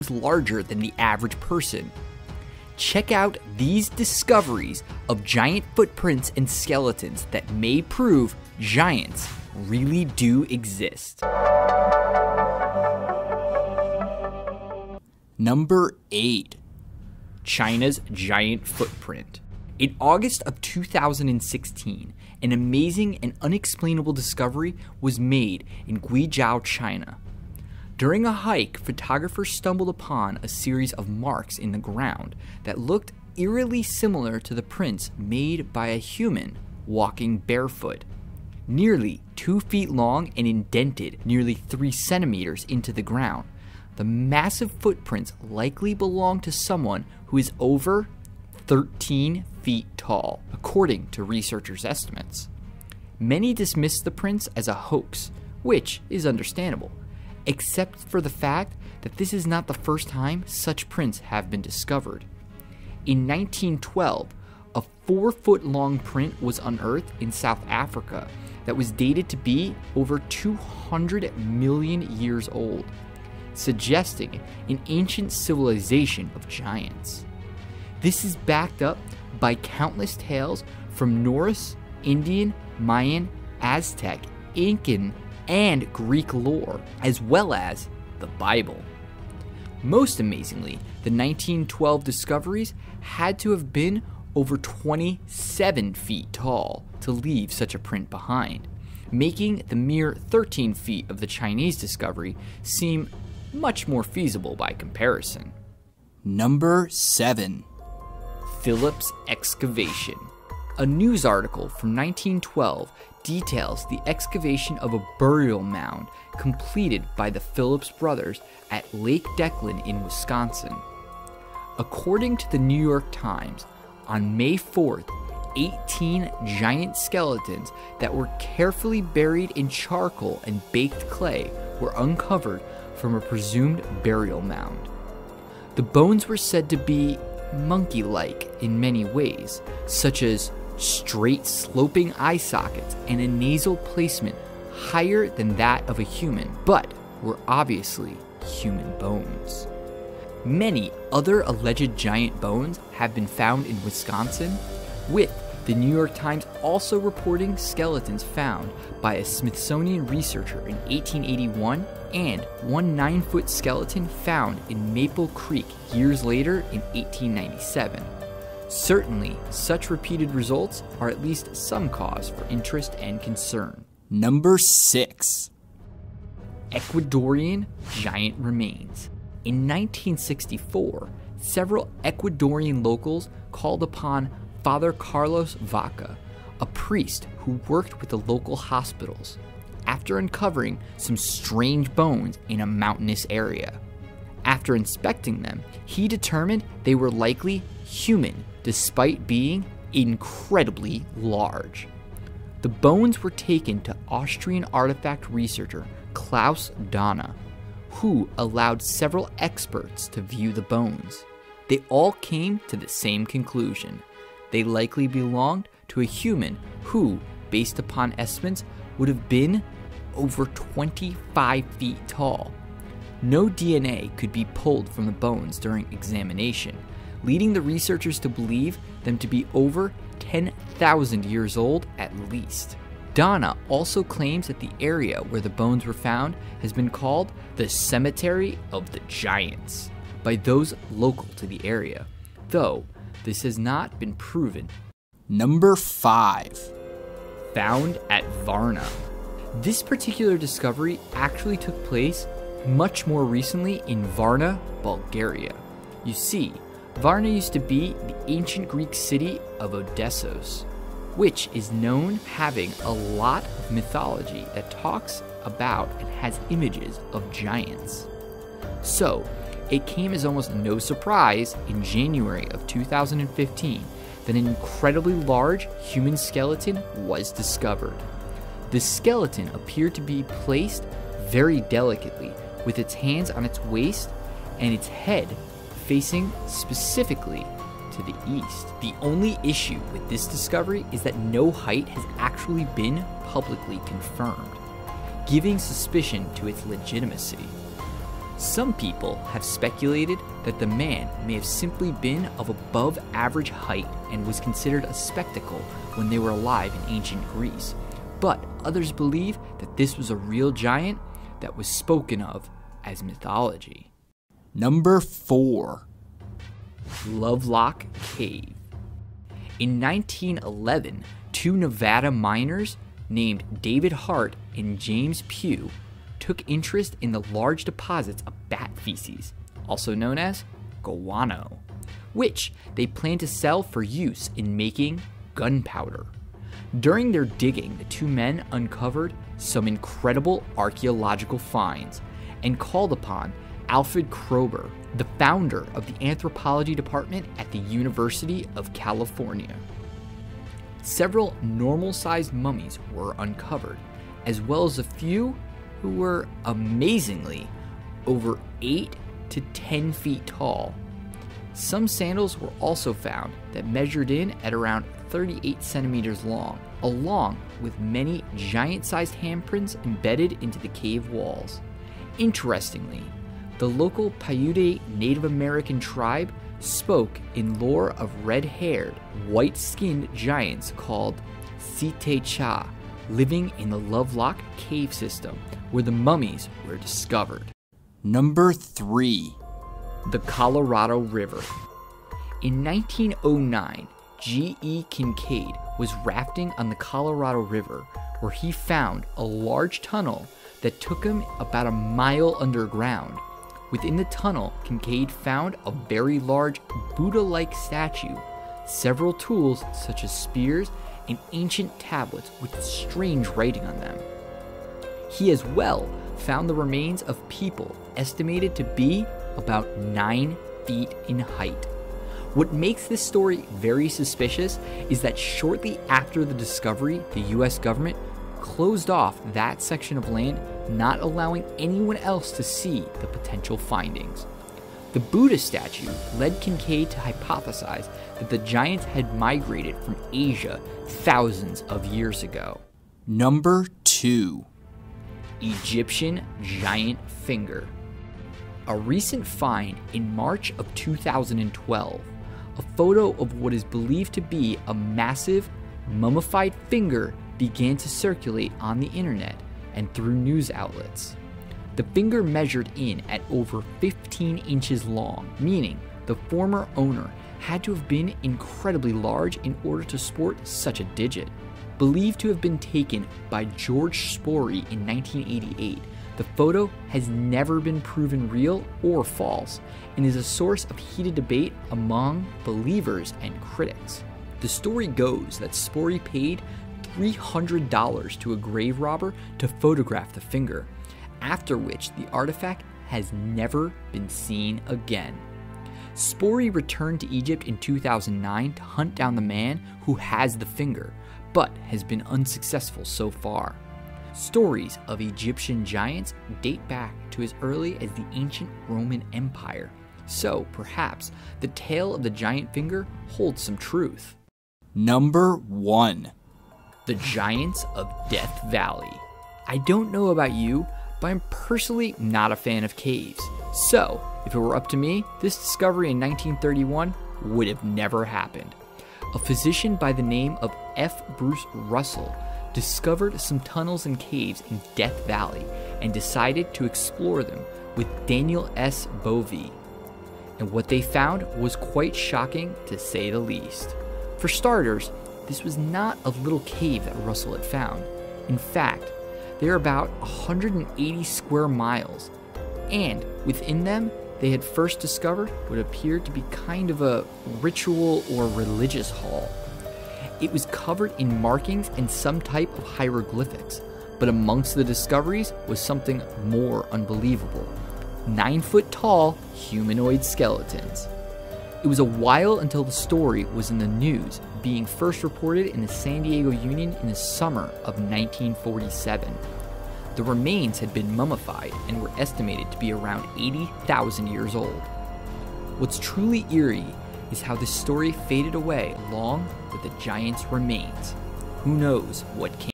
larger than the average person. Check out these discoveries of giant footprints and skeletons that may prove giants really do exist. Number 8. China's giant footprint. In August of 2016, an amazing and unexplainable discovery was made in Guizhou, China. During a hike, photographers stumbled upon a series of marks in the ground that looked eerily similar to the prints made by a human walking barefoot. Nearly 2 feet long and indented nearly 3 centimeters into the ground, the massive footprints likely belong to someone who is over 13 feet tall, according to researchers' estimates. Many dismissed the prints as a hoax, which is understandable, except for the fact that this is not the first time such prints have been discovered. In 1912, a 4-foot-long print was unearthed in South Africa that was dated to be over 200 million years old, suggesting an ancient civilization of giants. This is backed up by countless tales from Norse, Indian, Mayan, Aztec, Incan, and Greek lore, as well as the Bible. Most amazingly, the 1912 discoveries had to have been over 27 feet tall to leave such a print behind, making the mere 13 feet of the Chinese discovery seem much more feasible by comparison. Number 7. Phillips excavation. A news article from 1912 details the excavation of a burial mound completed by the Phillips brothers at Lake Declan in Wisconsin. According to the New York Times, on May 4th, 18 giant skeletons that were carefully buried in charcoal and baked clay were uncovered from a presumed burial mound. The bones were said to be monkey-like in many ways, such as straight sloping eye sockets and a nasal placement higher than that of a human, but were obviously human bones. Many other alleged giant bones have been found in Wisconsin, with the New York Times also reporting skeletons found by a Smithsonian researcher in 1881 and one 9-foot skeleton found in Maple Creek years later in 1897. Certainly, such repeated results are at least some cause for interest and concern. Number 6. Ecuadorian giant remains. In 1964, several Ecuadorian locals called upon Father Carlos Vaca, a priest who worked with the local hospitals, after uncovering some strange bones in a mountainous area. After inspecting them, he determined they were likely human, despite being incredibly large. The bones were taken to Austrian artifact researcher Klaus Dana, who allowed several experts to view the bones. They all came to the same conclusion. They likely belonged to a human who, based upon estimates, would have been over 25 feet tall. No DNA could be pulled from the bones during examination, leading the researchers to believe them to be over 10,000 years old at least. Dana also claims that the area where the bones were found has been called the Cemetery of the Giants by those local to the area, though this has not been proven. Number 5. Found at Varna. This particular discovery actually took place much more recently in Varna, Bulgaria. You see, Varna used to be the ancient Greek city of Odessos, which is known having a lot of mythology that talks about and has images of giants. So, it came as almost no surprise in January of 2015 that an incredibly large human skeleton was discovered. The skeleton appeared to be placed very delicately, with its hands on its waist and its head facing specifically to the east. The only issue with this discovery is that no height has actually been publicly confirmed, giving suspicion to its legitimacy. Some people have speculated that the man may have simply been of above average height and was considered a spectacle when they were alive in ancient Greece, but others believe that this was a real giant that was spoken of as mythology. Number 4. Lovelock Cave. In 1911, 2 Nevada miners named David Hart and James Pugh took interest in the large deposits of bat feces, also known as guano, which they planned to sell for use in making gunpowder. During their digging, the 2 men uncovered some incredible archaeological finds and called upon Alfred Kroeber, the founder of the anthropology department at the University of California. Several normal-sized mummies were uncovered, as well as a few who were amazingly over 8 to 10 feet tall. Some sandals were also found that measured in at around 38 centimeters long, along with many giant-sized handprints embedded into the cave walls. Interestingly, the local Paiute Native American tribe spoke in lore of red-haired, white-skinned giants called Site-Cha, living in the Lovelock Cave system, where the mummies were discovered. Number 3. The Colorado River. In 1909, G.E. Kincaid was rafting on the Colorado River, where he found a large tunnel that took him about a mile underground. Within the tunnel, Kincaid found a very large Buddha-like statue, several tools such as spears, and ancient tablets with strange writing on them. He as well found the remains of people estimated to be about 9 feet in height. What makes this story very suspicious is that shortly after the discovery, the US government closed off that section of land, not allowing anyone else to see the potential findings. The Buddha statue led Kincaid to hypothesize that the giants had migrated from Asia thousands of years ago. Number 2. Egyptian Giant Finger. A recent find in March of 2012, a photo of what is believed to be a massive, mummified finger began to circulate on the internet and through news outlets. The finger measured in at over 15 inches long, meaning the former owner had to have been incredibly large in order to sport such a digit. Believed to have been taken by George Spory in 1988, the photo has never been proven real or false and is a source of heated debate among believers and critics. The story goes that Spory paid $300 to a grave robber to photograph the finger, after which the artifact has never been seen again. Spory returned to Egypt in 2009 to hunt down the man who has the finger, but has been unsuccessful so far. Stories of Egyptian giants date back to as early as the ancient Roman Empire, so perhaps the tale of the giant finger holds some truth. Number 1. The Giants of Death Valley. I don't know about you, but I'm personally not a fan of caves. So, if it were up to me, this discovery in 1931 would have never happened. A physician by the name of F. Bruce Russell discovered some tunnels and caves in Death Valley and decided to explore them with Daniel S. Bovee. And what they found was quite shocking, to say the least. For starters, this was not a little cave that Russell had found. In fact, they're about 180 square miles, and within them, they had first discovered what appeared to be kind of a ritual or religious hall. It was covered in markings and some type of hieroglyphics, but amongst the discoveries was something more unbelievable: 9-foot tall humanoid skeletons. It was a while until the story was in the news, being first reported in the San Diego Union in the summer of 1947. The remains had been mummified and were estimated to be around 80,000 years old. What's truly eerie is how this story faded away along with the giant's remains. Who knows what came